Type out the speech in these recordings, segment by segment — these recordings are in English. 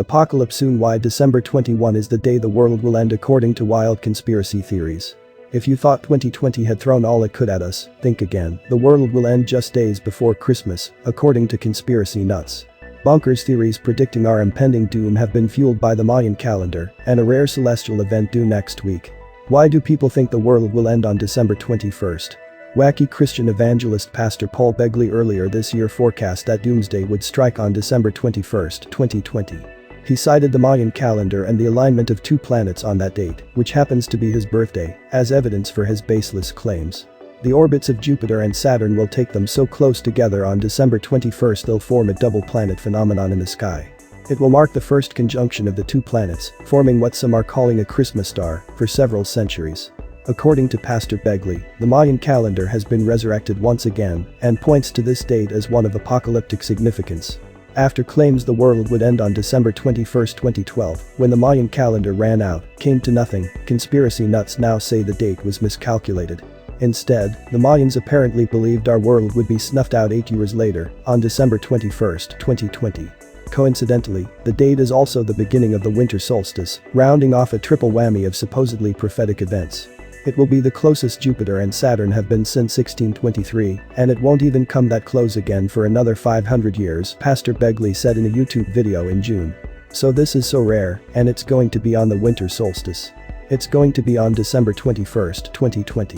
Apocalypse soon. Why December 21 is the day the world will end according to wild conspiracy theories. If you thought 2020 had thrown all it could at us, think again. The world will end just days before Christmas, according to conspiracy nuts. Bonkers theories predicting our impending doom have been fueled by the Mayan calendar and a rare celestial event due next week. Why do people think the world will end on December 21st? Wacky Christian evangelist Pastor Paul Begley earlier this year forecast that doomsday would strike on December 21, 2020. He cited the Mayan calendar and the alignment of two planets on that date, which happens to be his birthday, as evidence for his baseless claims. The orbits of Jupiter and Saturn will take them so close together on December 21 they'll form a double planet phenomenon in the sky. It will mark the first conjunction of the two planets, forming what some are calling a Christmas star, for several centuries. According to Pastor Begley, the Mayan calendar has been resurrected once again and points to this date as one of apocalyptic significance. After claims the world would end on December 21, 2012, when the Mayan calendar ran out, came to nothing, conspiracy nuts now say the date was miscalculated. Instead, the Mayans apparently believed our world would be snuffed out 8 years later, on December 21, 2020. Coincidentally, the date is also the beginning of the winter solstice, rounding off a triple whammy of supposedly prophetic events. It will be the closest Jupiter and Saturn have been since 1623, and it won't even come that close again for another 500 years, Pastor Begley said in a YouTube video in June. So this is so rare, and it's going to be on the winter solstice. It's going to be on December 21, 2020.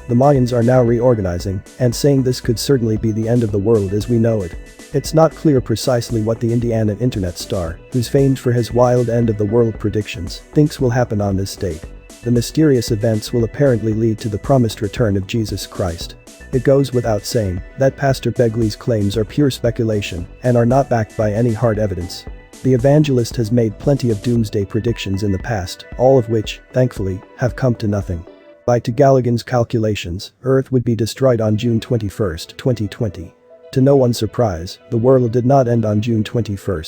The Mayans are now reorganizing and saying this could certainly be the end of the world as we know it. It's not clear precisely what the Indiana internet star, who's famed for his wild end of the world predictions, thinks will happen on this date. The mysterious events will apparently lead to the promised return of Jesus Christ. It goes without saying that Pastor Begley's claims are pure speculation and are not backed by any hard evidence. The evangelist has made plenty of doomsday predictions in the past, all of which, thankfully, have come to nothing. By Galligan's calculations, Earth would be destroyed on June 21, 2020. To no one's surprise, the world did not end on June 21.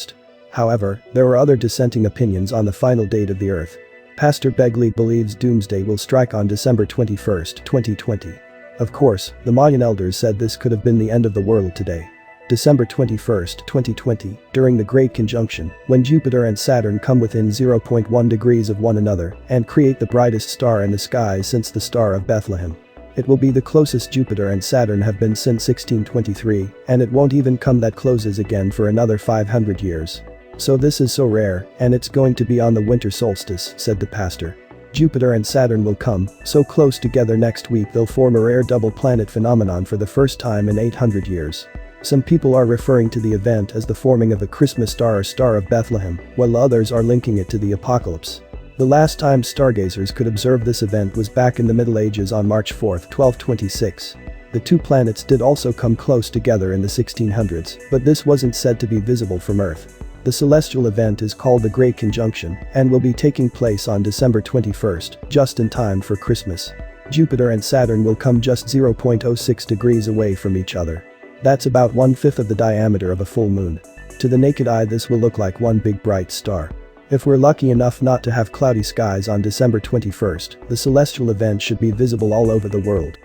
However, there are other dissenting opinions on the final date of the Earth. Pastor Begley believes doomsday will strike on December 21, 2020. Of course, the Mayan elders said this could have been the end of the world today. December 21, 2020, during the Great Conjunction, when Jupiter and Saturn come within 0.1 degrees of one another and create the brightest star in the sky since the Star of Bethlehem. It will be the closest Jupiter and Saturn have been since 1623, and it won't even come that closes again for another 500 years. So this is so rare, and it's going to be on the winter solstice, said the pastor. Jupiter and Saturn will come so close together next week they'll form a rare double planet phenomenon for the first time in 800 years. Some people are referring to the event as the forming of a Christmas star or Star of Bethlehem, while others are linking it to the apocalypse. The last time stargazers could observe this event was back in the Middle Ages on March 4, 1226. The two planets did also come close together in the 1600s, but this wasn't said to be visible from Earth. The celestial event is called the Great Conjunction and will be taking place on December 21, just in time for Christmas. Jupiter and Saturn will come just 0.06 degrees away from each other. That's about 1/5 of the diameter of a full moon. To the naked eye this will look like one big bright star. If we're lucky enough not to have cloudy skies on December 21, the celestial event should be visible all over the world.